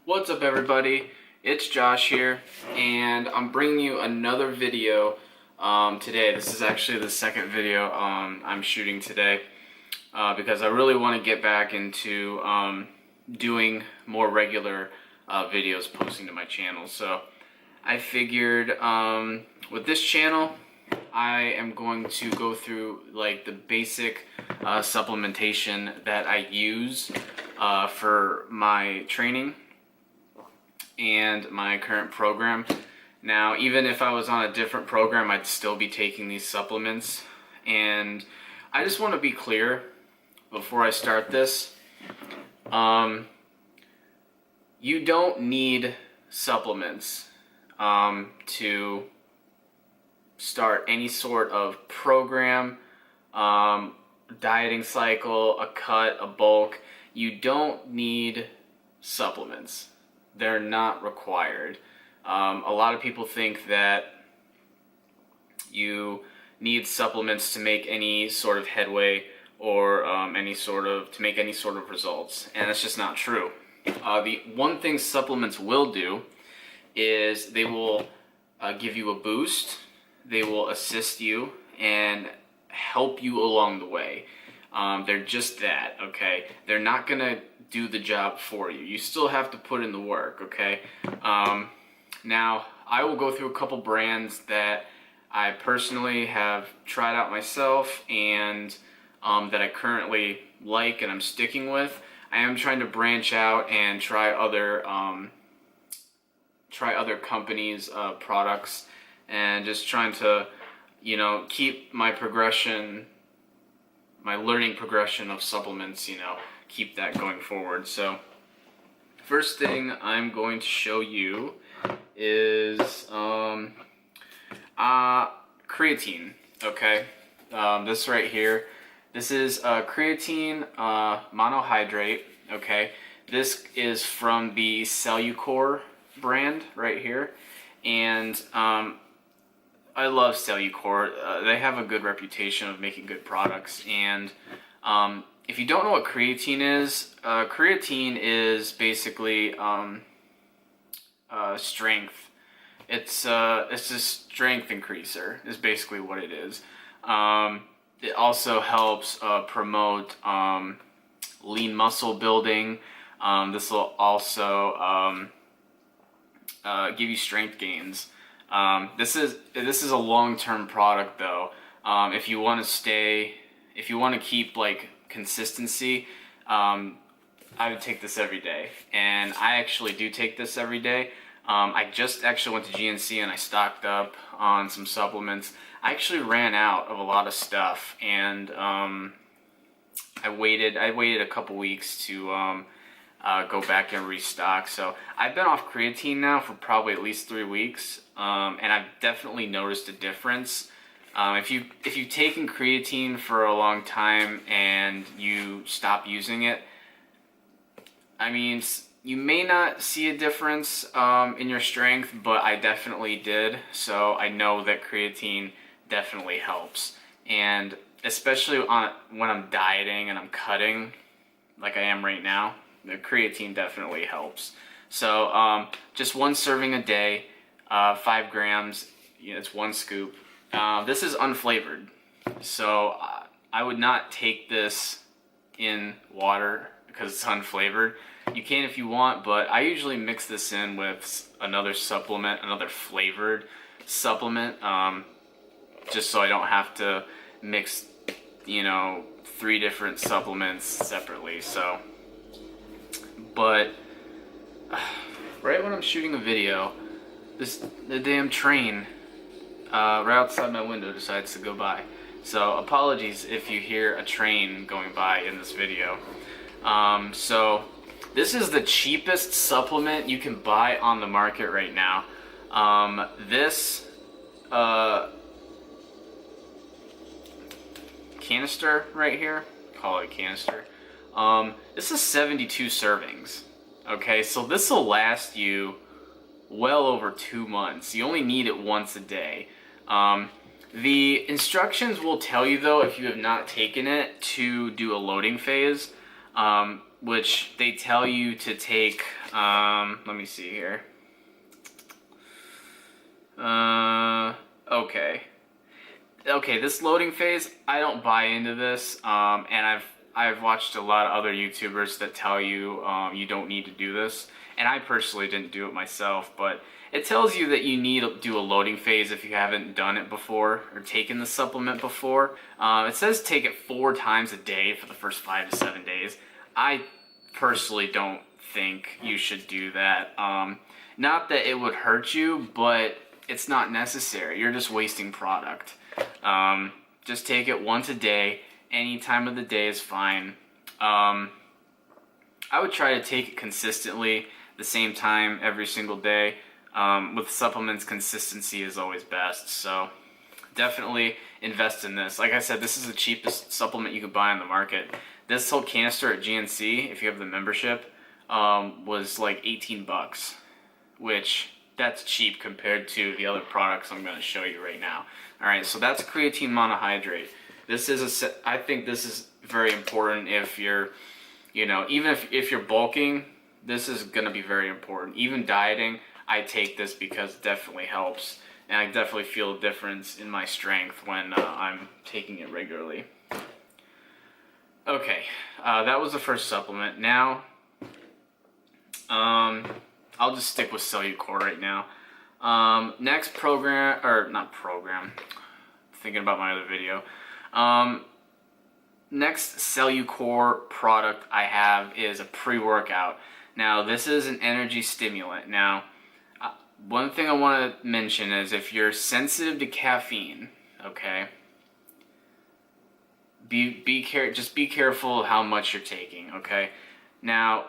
What's up, everybody? It's Josh here, and I'm bringing you another video today. This is actually the second video I'm shooting today because I really want to get back into doing more regular videos posting to my channel. So I figured with this channel I am going to go through like the basic supplementation that I use for my training and my current program. Now, even if I was on a different program, I'd still be taking these supplements. And I just want to be clear before I start this. You don't need supplements to start any sort of program, dieting cycle, a cut, a bulk. You don't need supplements. They're not required. A lot of people think that you need supplements to make any sort of headway or to make any sort of results, and that's just not true. The one thing supplements will do is they will give you a boost. They will assist you and help you along the way. They're just that, okay? They're not gonna do the job for you. You still have to put in the work, okay? Now, I will go through a couple brands that I personally have tried out myself and that I currently like and I'm sticking with. I am trying to branch out and try other companies' products, and just trying to, keep my progression, my learning progression of supplements, keep that going forward. So first thing I'm going to show you is creatine. Okay, this right here, this is creatine monohydrate. Okay, this is from the CELLUCOR brand right here, and I love CELLUCOR. They have a good reputation of making good products. And if you don't know what creatine is basically strength. It's a strength increaser is basically what it is. It also helps promote lean muscle building. This will also give you strength gains. This is a long-term product though. If you want to keep like consistency, I would take this every day, and I actually do take this every day. I just actually went to GNC and I stocked up on some supplements. I actually ran out of a lot of stuff, and I waited a couple weeks to go back and restock. So I've been off creatine now for probably at least 3 weeks, and I've definitely noticed a difference. If you've taken creatine for a long time and you stop using it, I mean, you may not see a difference in your strength, but I definitely did. So I know that creatine definitely helps, and especially when I'm dieting and I'm cutting, like I am right now, the creatine definitely helps. So just one serving a day, 5 grams. It's 1 scoop. This is unflavored, so I would not take this in water because it's unflavored. You can if you want, but I usually mix this in with another supplement, another flavored supplement, just so I don't have to mix, 3 different supplements separately. So, but right when I'm shooting a video, the damn train right outside my window decides to go by. So apologies if you hear a train going by in this video. So this is the cheapest supplement you can buy on the market right now. This canister right here, call it a canister. This is 72 servings. Okay, so this will last you well over 2 months. You only need it once a day. The instructions will tell you though, if you have not taken it, to do a loading phase. which they tell you to take, let me see here. Okay. Okay, this loading phase, I don't buy into this, and I've watched a lot of other YouTubers that tell you you don't need to do this, and I personally didn't do it myself, but it tells you that you need to do a loading phase if you haven't done it before or taken the supplement before. It says take it 4 times a day for the first 5 to 7 days. I personally don't think you should do that. Not that it would hurt you, but it's not necessary. You're just wasting product. Just take it once a day. Any time of the day is fine. I would try to take it consistently, the same time every single day. With supplements, consistency is always best. So definitely invest in this. Like I said, this is the cheapest supplement you could buy on the market. This whole canister at GNC, if you have the membership, was like 18 bucks, which that's cheap compared to the other products I'm going to show you right now. All right, so that's creatine monohydrate. This is I think this is very important if you're, even if you're bulking, this is going to be very important. Even dieting, I take this because it definitely helps, and I definitely feel a difference in my strength when I'm taking it regularly. Okay, that was the first supplement. Now, I'll just stick with CELLUCOR right now. Next thinking about my other video. Next CELLUCOR product I have is a pre-workout. Now, this is an energy stimulant. Now, one thing I want to mention is if you're sensitive to caffeine, okay, just be careful of how much you're taking, okay? Now,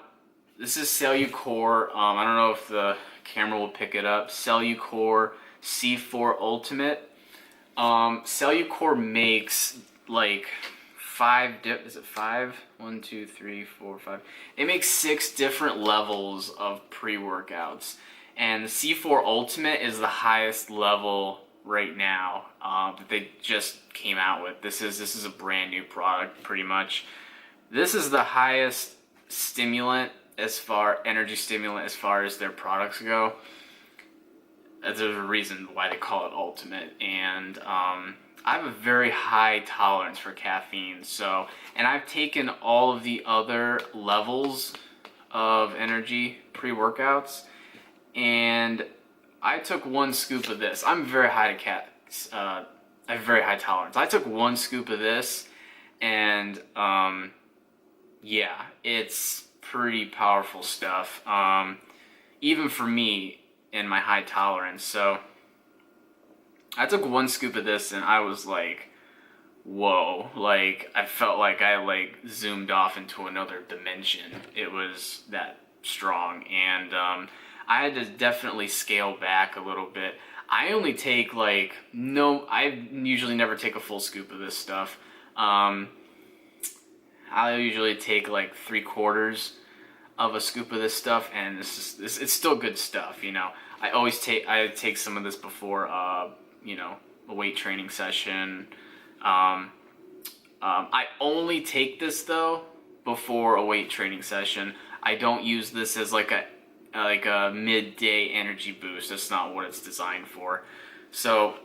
this is CELLUCOR. I don't know if the camera will pick it up. CELLUCOR C4 Ultimate. CELLUCOR makes like 5 is it 5? 1, 2, 3, 4, 5. It makes 6 different levels of pre-workouts, and the C4 Ultimate is the highest level right now that they just came out with. This is a brand new product, pretty much. This is the highest energy stimulant as far as their products go. There's a reason why they call it Ultimate, and I have a very high tolerance for caffeine, and I've taken all of the other levels of energy pre-workouts, and I took 1 scoop of this. I'm very high to I have very high tolerance. I took 1 scoop of this, and yeah, it's pretty powerful stuff, even for me in my high tolerance. So I took 1 scoop of this, and I was like, whoa, like I felt like I like zoomed off into another dimension. It was that strong, and I had to definitely scale back a little bit. I only take I usually never take a full scoop of this stuff. I usually take like 3/4 of a scoop of this stuff, and it's still good stuff, I take some of this before a weight training session. I only take this though before a weight training session. I don't use this as like a midday energy boost. That's not what it's designed for. So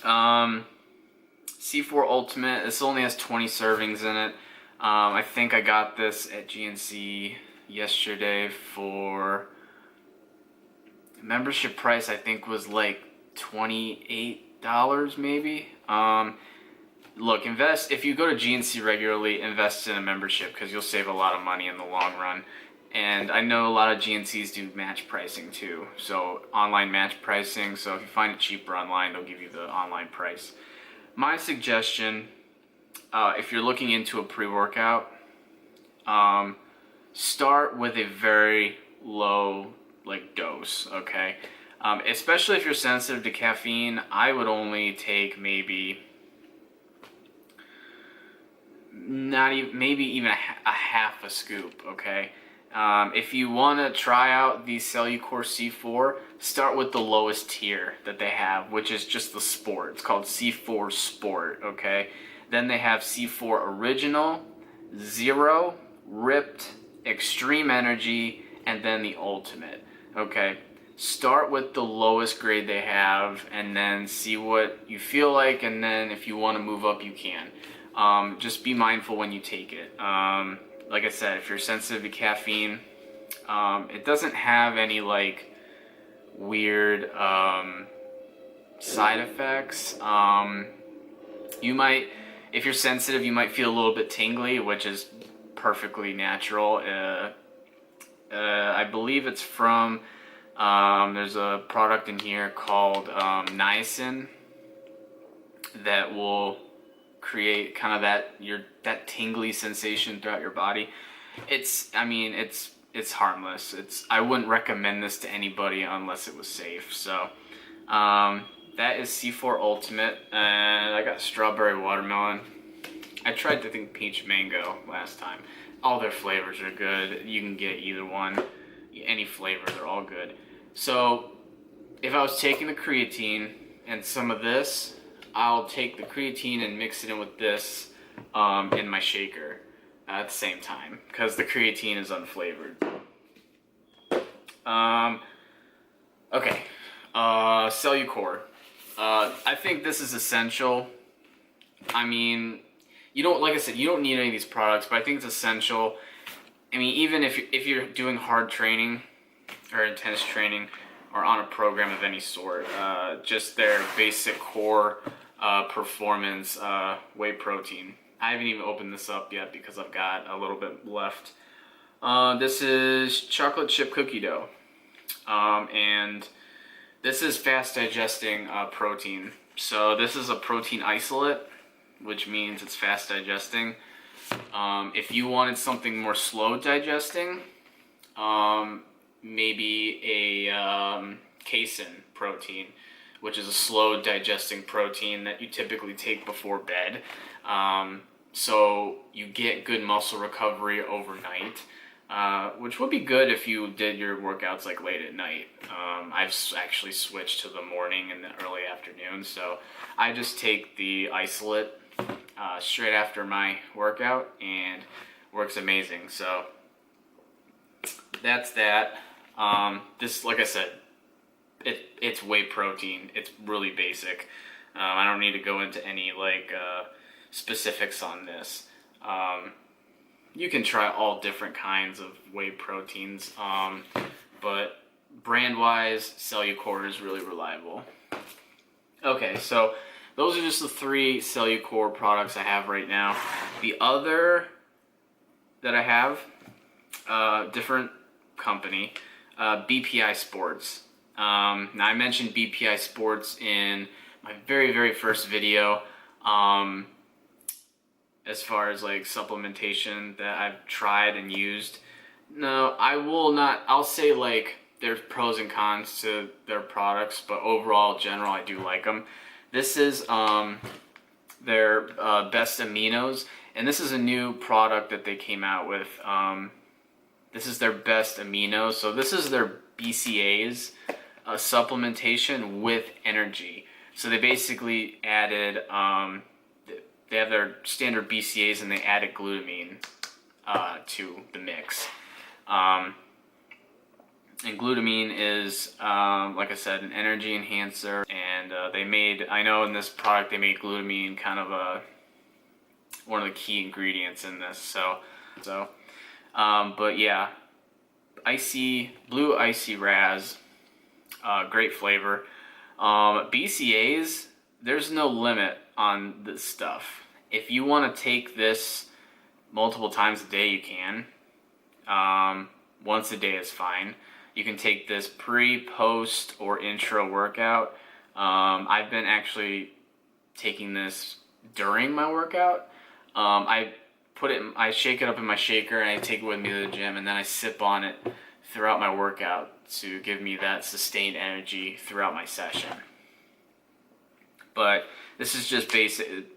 C4 Ultimate, this only has 20 servings in it. I think I got this at GNC yesterday for membership price. I think was like $28 maybe. Look, if you go to GNC regularly, invest in a membership because you'll save a lot of money in the long run. And I know a lot of GNCs do match pricing too, so online match pricing. So if you find it cheaper online, they'll give you the online price. My suggestion, if you're looking into a pre-workout, start with a very low dose, okay? Especially if you're sensitive to caffeine, I would only take maybe even a half a scoop, okay? If you want to try out the CELLUCOR C4, start with the lowest tier that they have, which is just the Sport. It's called C4 Sport, okay? Then they have C4 Original. zero, ripped, extreme energy, and then the ultimate. Okay, start with the lowest grade they have and then see what you feel like, and then if you want to move up, you can. Just be mindful when you take it. Like I said, if you're sensitive to caffeine, it doesn't have any like weird side effects. You might, if you're sensitive, you might feel a little bit tingly, which is perfectly natural. I believe it's from, there's a product in here called niacin that will create kind of that tingly sensation throughout your body. It's harmless. I wouldn't recommend this to anybody unless it was safe. So that is C4 Ultimate, and I got strawberry watermelon. I tried to think peach mango last time. All their flavors are good. You can get either one, any flavor, they're all good. So if I was taking the creatine and some of this, I'll take the creatine and mix it in with this in my shaker at the same time, because the creatine is unflavored. Okay, CELLUCOR. I think this is essential. I mean, like I said, you don't need any of these products, but I think it's essential. I mean, even if you're doing hard training or intense training or on a program of any sort, just their basic core performance whey protein. I haven't even opened this up yet because I've got a little bit left. This is chocolate chip cookie dough, and this is fast digesting protein. So this is a protein isolate, which means it's fast digesting. If you wanted something more slow digesting, maybe a casein protein, which is a slow digesting protein that you typically take before bed. So you get good muscle recovery overnight, which would be good if you did your workouts like late at night. I've actually switched to the morning and the early afternoon, so I just take the isolate straight after my workout, and works amazing. So that's that. This, like I said, it's whey protein. It's really basic. I don't need to go into any specifics on this. You can try all different kinds of whey proteins, but brand-wise, CELLUCOR is really reliable. Okay, so those are just the 3 CELLUCOR products I have right now. The other that I have, different company, BPI Sports. Now I mentioned BPI Sports in my very first video, as far as like supplementation that I've tried and used. No, I will not. I'll say like there's pros and cons to their products, but overall, general, I do like them. This is their best aminos, and this is a new product that they came out with. This is their best aminos, so this is their BCAAs supplementation with energy. So they basically added, they have their standard BCAAs and they added glutamine to the mix. And glutamine is, like I said, an energy enhancer, and I know in this product they made glutamine kind of one of the key ingredients in this. But yeah, blue icy raz, great flavor. BCAAs, there's no limit on this stuff. If you want to take this multiple times a day, you can. Once a day is fine. You can take this pre, post, or intra workout. I've been actually taking this during my workout. I shake it up in my shaker and I take it with me to the gym, and then I sip on it throughout my workout to give me that sustained energy throughout my session. But this is just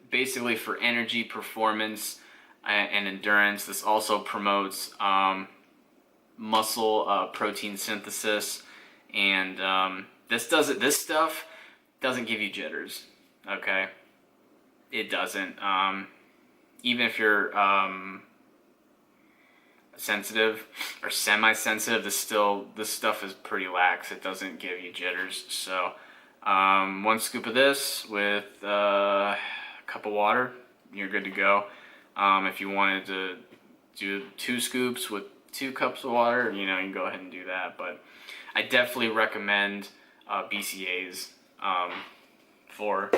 basically for energy, performance, and endurance. This also promotes muscle protein synthesis, and this stuff doesn't give you jitters. Okay, it doesn't. Even if you're sensitive or semi-sensitive, this stuff is pretty lax. It doesn't give you jitters. So 1 scoop of this with a cup of water, you're good to go. If you wanted to do 2 scoops with 2 cups of water, you know, you can go ahead and do that. But I definitely recommend BCAAs for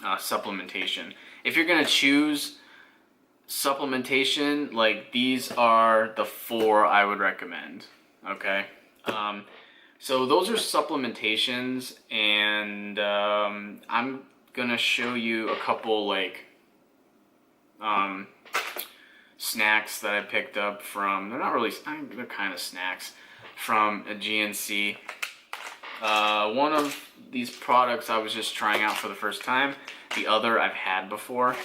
supplementation. If you're gonna choose supplementation, like, these are the 4 I would recommend. Okay, so those are supplementations, and I'm gonna show you a couple like snacks that I picked up from, they're not really, they're kind of snacks, from a GNC. One of these products I was just trying out for the first time. The other I've had before.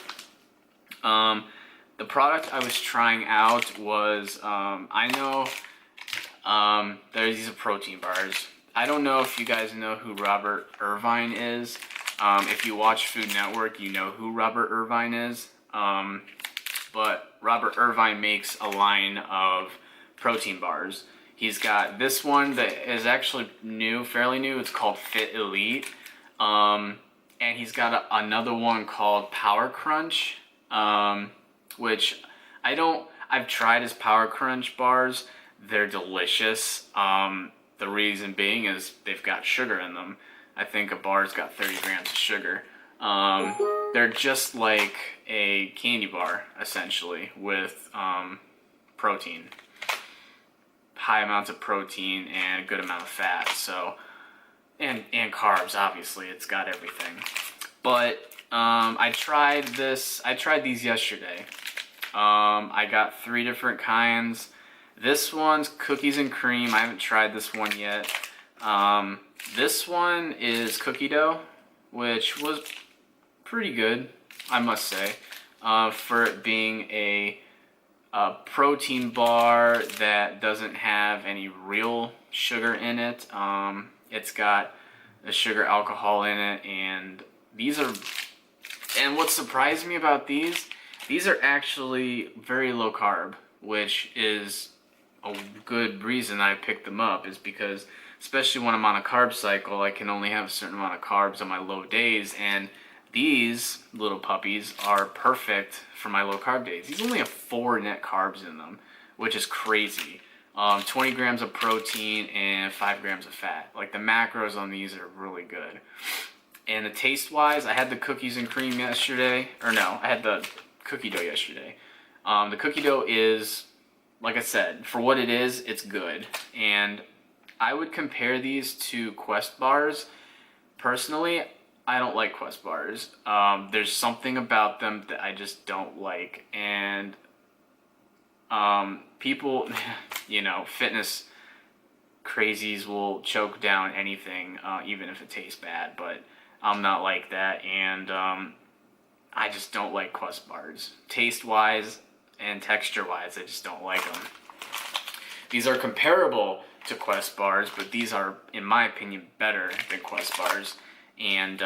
The product I was trying out was, I know these are protein bars. I don't know if you guys know who Robert Irvine is. If you watch Food Network, you know who Robert Irvine is. But Robert Irvine makes a line of protein bars. He's got this one that is actually new, fairly new. It's called Fit Elite. And he's got another one called Power Crunch, which I've tried his Power Crunch bars. They're delicious. The reason being is they've got sugar in them. I think a bar's got 30 grams of sugar. They're just like a candy bar, essentially, with protein. High amounts of protein and a good amount of fat. So, and carbs, obviously. It's got everything. But I tried these yesterday. I got 3 different kinds. This one's cookies and cream. I haven't tried this one yet. This one is cookie dough, which was pretty good, I must say, for it being a protein bar that doesn't have any real sugar in it. It's got the sugar alcohol in it, and and what surprised me about these are actually very low carb, which is a good reason I picked them up, is because especially when I'm on a carb cycle, I can only have a certain amount of carbs on my low days, and these little puppies are perfect for my low carb days. These only have 4 net carbs in them, which is crazy. 20 grams of protein and 5 grams of fat. Like, the macros on these are really good. And the taste wise, I had the cookies and cream yesterday, or no, I had the cookie dough yesterday. The cookie dough is, like I said, for what it is, it's good. And I would compare these to Quest bars. Personally, I don't like Quest bars. There's something about them that I just don't like. And people, you know, fitness crazies will choke down anything, even if it tastes bad. But I'm not like that. And I just don't like Quest bars. Taste-wise and texture-wise, I just don't like them. These are comparable to Quest bars, but these are, in my opinion, better than Quest bars. And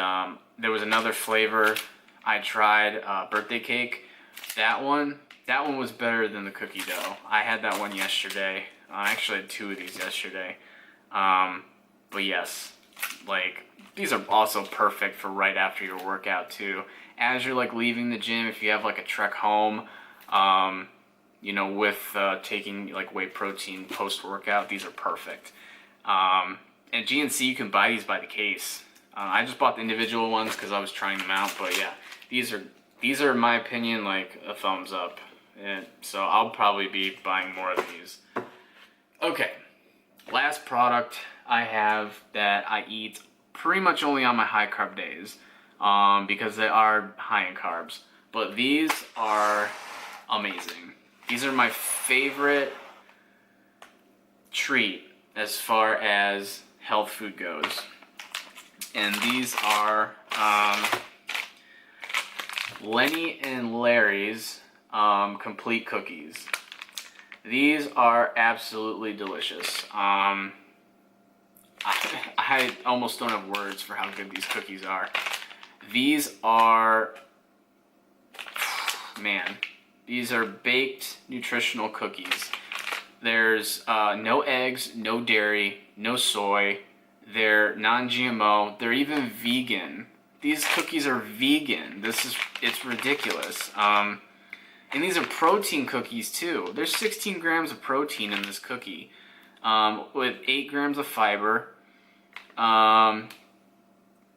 there was another flavor I tried, birthday cake. That one was better than the cookie dough. I had that one yesterday. I actually had 2 of these yesterday. But yes, like, these are also perfect for right after your workout too. As you're like leaving the gym, if you have like a trek home, you know, with taking like whey protein post-workout, these are perfect. And GNC, you can buy these by the case. I just bought the individual ones because I was trying them out, but yeah, these are in my opinion like a thumbs up. And so I'll probably be buying more of these. Okay, last product I have that I eat pretty much only on my high carb days, because they are high in carbs. But these are amazing. These are my favorite treat as far as health food goes. And these are Lenny and Larry's complete cookies. These are absolutely delicious. I almost don't have words for how good these cookies are. These are, man, These are baked nutritional cookies. There's no eggs, no dairy, no soy. They're non-GMO. They're even vegan. These cookies are vegan. It's ridiculous. And these are protein cookies too. There's 16 grams of protein in this cookie, with 8 grams of fiber.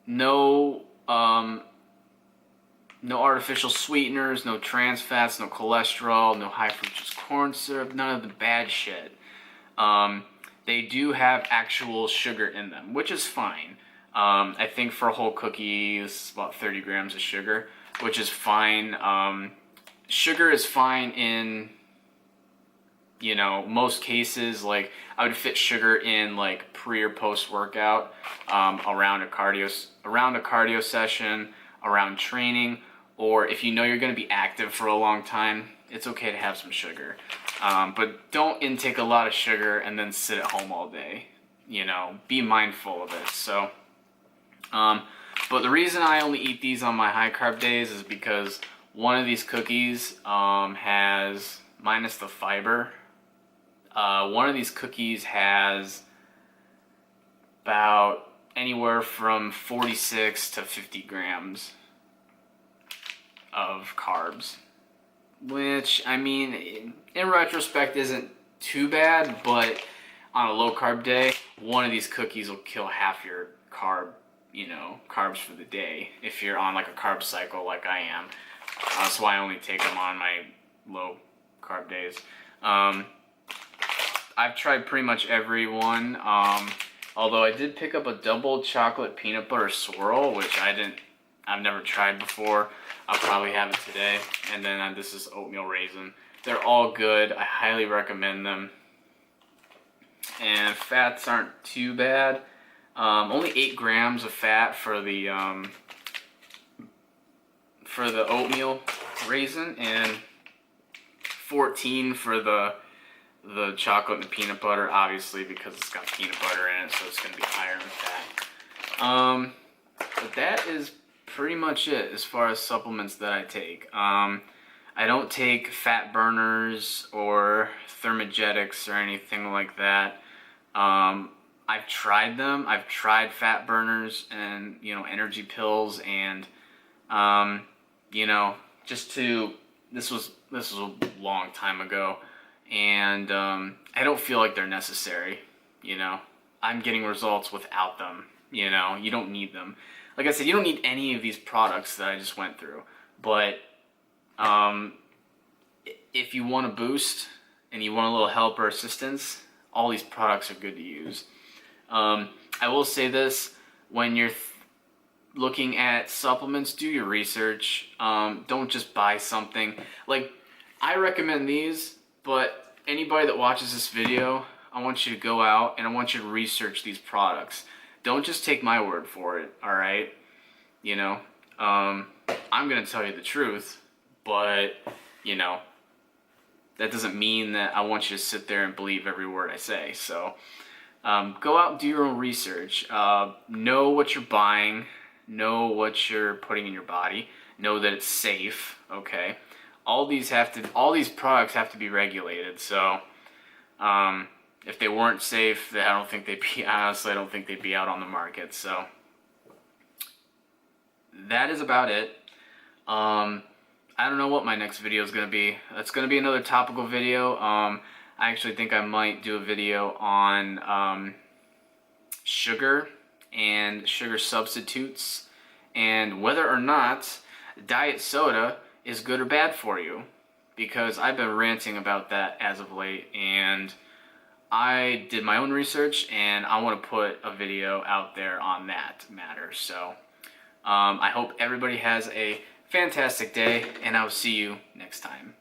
No artificial sweeteners, no trans fats, no cholesterol, no high fructose corn syrup, none of the bad shit. They do have actual sugar in them, which is fine. I think for a whole cookie, it's about 30 grams of sugar, which is fine. Sugar is fine in, you know, most cases. Like, I would fit sugar in like pre or post workout, around a cardio session, around training, or if you know you're going to be active for a long time, it's okay to have some sugar. But don't intake a lot of sugar and then sit at home all day. You know, be mindful of it. So, but the reason I only eat these on my high carb days is because one of these cookies has, minus the fiber, one of these cookies has about anywhere from 46 to 50 grams of carbs, which, I mean, in retrospect isn't too bad, but on a low carb day, one of these cookies will kill half your carbs for the day if you're on like a carb cycle like I am. That's why I only take them on my low carb days. I've tried pretty much every one, although I did pick up a double chocolate peanut butter swirl, which I've never tried before. I'll probably have it today. And then this is oatmeal raisin. They're all good. I highly recommend them. And fats aren't too bad. Only 8 grams of fat for the oatmeal raisin, and 14 for the chocolate and the peanut butter, obviously because it's got peanut butter in it, so it's going to be higher in fat. But that is pretty much it as far as supplements that I take. I don't take fat burners or thermogenics or anything like that. I've tried them. I've tried fat burners and, you know, energy pills, and you know, this was a long time ago, and I don't feel like they're necessary. You know, I'm getting results without them. You know, you don't need them. Like I said, you don't need any of these products that I just went through. But if you want a boost and you want a little help or assistance, all these products are good to use. I will say this: when you're looking at supplements, do your research. Don't just buy something. Like, I recommend these, but anybody that watches this video, I want you to go out and I want you to research these products. Don't just take my word for it, alright? You know, I'm going to tell you the truth, but, you know, that doesn't mean that I want you to sit there and believe every word I say. So, go out and do your own research. Know what you're buying. Know what you're putting in your body. Know that it's safe, okay? All these products have to be regulated. So, if they weren't safe, I don't think they'd be out on the market. So, that is about it. I don't know what my next video is going to be. It's going to be another topical video. I actually think I might do a video on sugar and sugar substitutes, and whether or not diet soda is good or bad for you, because I've been ranting about that as of late, and I did my own research and I want to put a video out there on that matter. So I hope everybody has a fantastic day, and I'll see you next time.